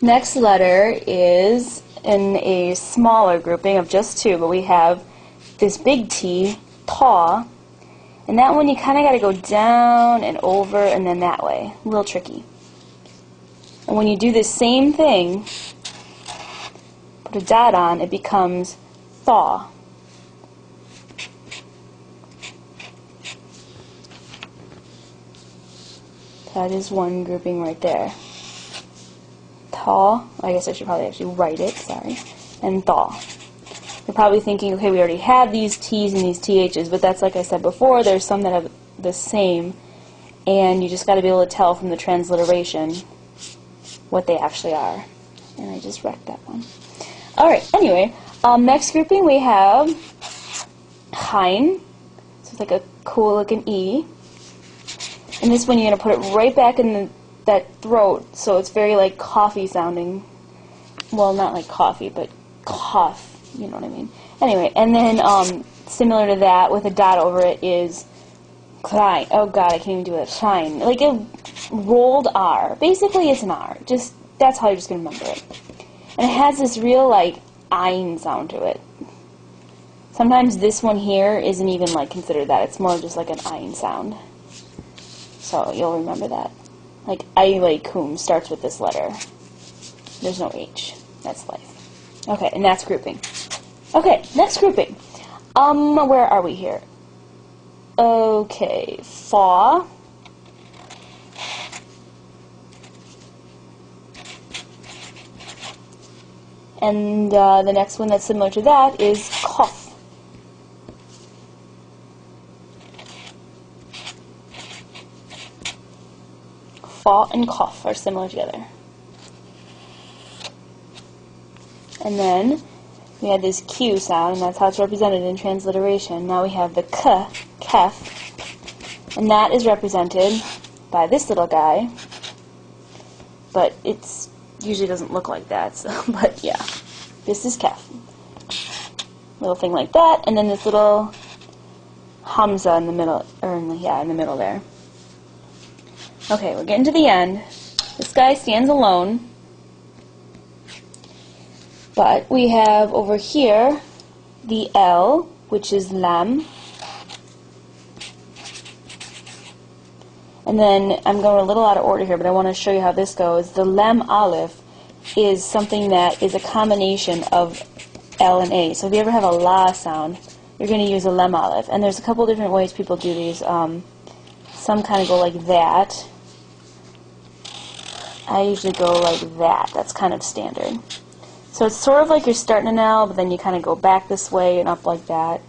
Next letter is in a smaller grouping of just two, but we have this big T, ta, and that one you kind of got to go down and over and then that way. A little tricky. And when you do the same thing, put a dot on, it becomes thaw. That is one grouping right there. Thaw, I guess I should probably actually write it, sorry, and thaw. You're probably thinking, okay, we already have these T's and these THs, but that's like I said before, there's some that have the same, and you just got to be able to tell from the transliteration what they actually are. And I just wrecked that one. Alright, anyway, next grouping we have hein, so it's like a cool looking E. And this one you're going to put it right back in that throat, so it's very like coffee sounding. Well, not like coffee, but cough, you know what I mean. Anyway, and then similar to that, with a dot over it, is klein. Oh god, I can't even do it. Shine. Like a rolled R. Basically, it's an R. Just, that's how you're just going to remember it. And it has this real, like, ein sound to it. Sometimes this one here isn't even, like, considered that. It's more just like an ein sound. So you'll remember that. Like, Aileikum starts with this letter. There's no H. That's life. Okay, and that's grouping. Okay, next grouping. Where are we here? Okay, fa. And the next one that's similar to that is cough. Fa and cough are similar together. And then we had this Q sound, and that's how it's represented in transliteration. Now we have the K, kef, and that is represented by this little guy, but it's usually doesn't look like that, so, but yeah, this is kef. Little thing like that, and then this little hamza in the middle, or in the middle there. Okay, we're getting to the end. This guy stands alone, but we have over here the L, which is lam, and then I'm going a little out of order here, but I want to show you how this goes. The lam aleph is something that is a combination of L and A. So if you ever have a la sound, you're going to use a lam aleph. And there's a couple different ways people do these. Some kind of go like that. I usually go like that. That's kind of standard. So it's sort of like you're starting an L, but then you kind of go back this way and up like that.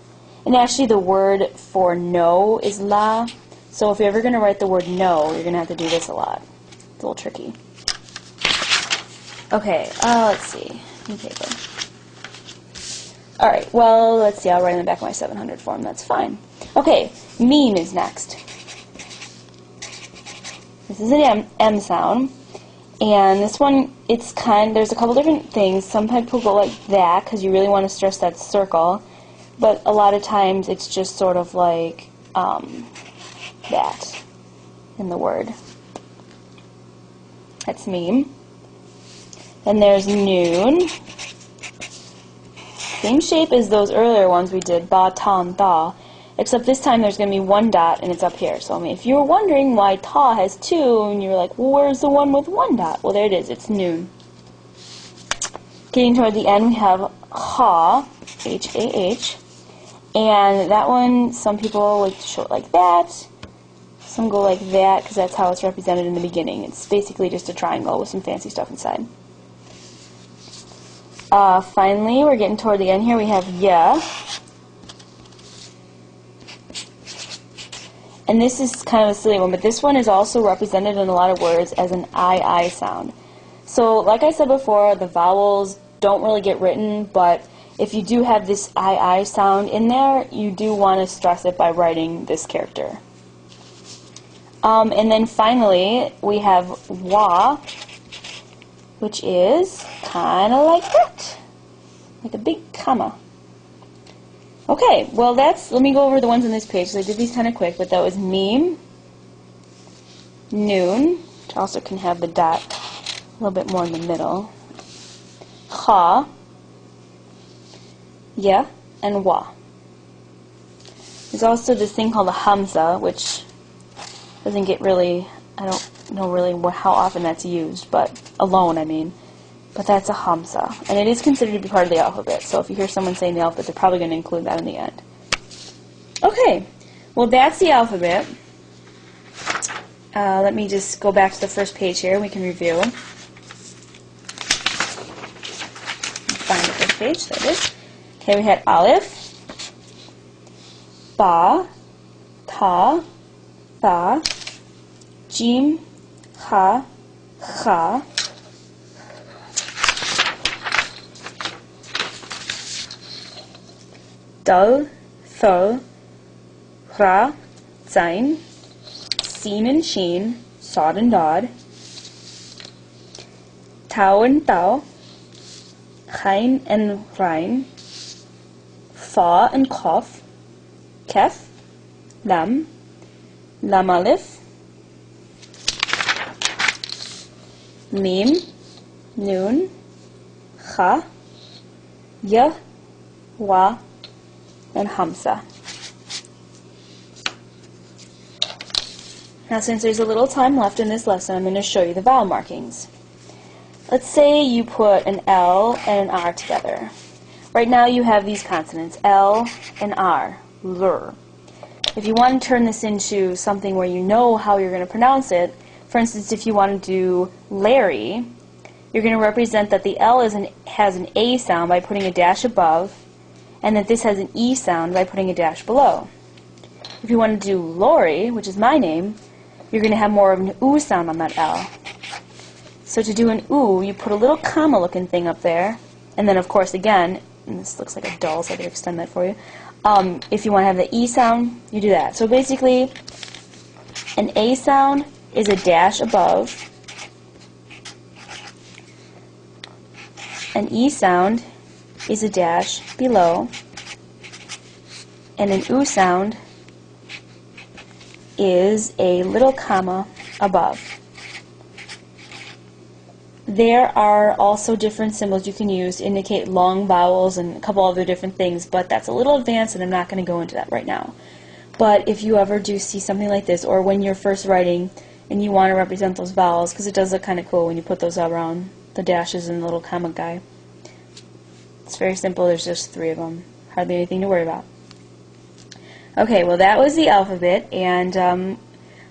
And actually the word for no is la. So if you're ever going to write the word no, you're going to have to do this a lot. It's a little tricky. Okay, let's see. New paper. Alright, well, let's see. I'll write in the back of my 700 form. That's fine. Okay, meme is next. This is an M sound. And this one, there's a couple different things. Some people go like that because you really want to stress that circle. But a lot of times it's just sort of like that in the word. That's meme. Then there's noon. Same shape as those earlier ones we did, ba, ta, and tha, except this time there's going to be one dot and it's up here. So I mean, if you were wondering why ta has two and you were like, well, where's the one with one dot? Well, there it is. It's noon. Getting toward the end, we have ha, H-A-H, and that one, some people like to show it like that. Some go like that because that's how it's represented in the beginning. It's basically just a triangle with some fancy stuff inside. Finally, we're getting toward the end here. We have ya. And this is kind of a silly one, but this one is also represented in a lot of words as an I sound. So, like I said before, the vowels don't really get written, but if you do have this I sound in there, you do want to stress it by writing this character. And then finally, we have wa, which is kind of like that, like a big comma. Okay, well let me go over the ones on this page. So I did these kind of quick, but that was meme, noon, which also can have the dot little bit more in the middle. Ha, ya, and wa. There's also this thing called a hamza, which doesn't get really, I don't know really how often that's used, but alone, I mean. But that's a hamza, and it is considered to be part of the alphabet, so if you hear someone saying the alphabet, they're probably going to include that in the end. Okay, well that's the alphabet. Let me just go back to the first page here, we can review. Find the first page, there it is. Okay, we had Aleph, Ba, Ta, Tha, Jim, Ha, Cha, Dal, Thal, Ra, Zain, Sin and Shin, Sod and Dod, Tau and Tau, Chain and Rein, Fa and Kof, Kef, Lam, Lam Aleph, Mim, Nun, Cha, Ya, Wa, and Hamza. Now since there's a little time left in this lesson, I'm going to show you the vowel markings. Let's say you put an L and an R together. Right now you have these consonants, L and R, lur. If you want to turn this into something where you know how you're going to pronounce it, for instance, if you want to do Larry, you're going to represent that the L has an A sound by putting a dash above, and that this has an E sound by putting a dash below. If you want to do Lori, which is my name, you're going to have more of an oo sound on that L. So to do an oo, you put a little comma looking thing up there, and then of course again, and this looks like a doll so I can extend that for you, if you want to have the E sound, you do that. So basically, an A sound is a dash above, an E sound is a dash below, and an oo sound is a little comma above. There are also different symbols you can use to indicate long vowels and a couple other different things, but that's a little advanced and I'm not going to go into that right now. But if you ever do see something like this, or when you're first writing and you want to represent those vowels, because it does look kind of cool when you put those around the dashes and the little comma guy. It's very simple, there's just 3 of them. Hardly anything to worry about. Okay, well that was the alphabet, and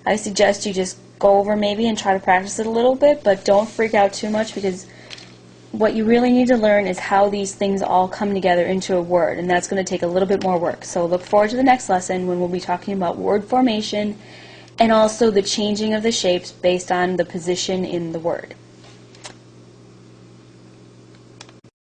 I suggest you just go over maybe and try to practice it a little bit, but don't freak out too much, because what you really need to learn is how these things all come together into a word, and that's going to take a little bit more work. So look forward to the next lesson when we'll be talking about word formation and also the changing of the shapes based on the position in the word.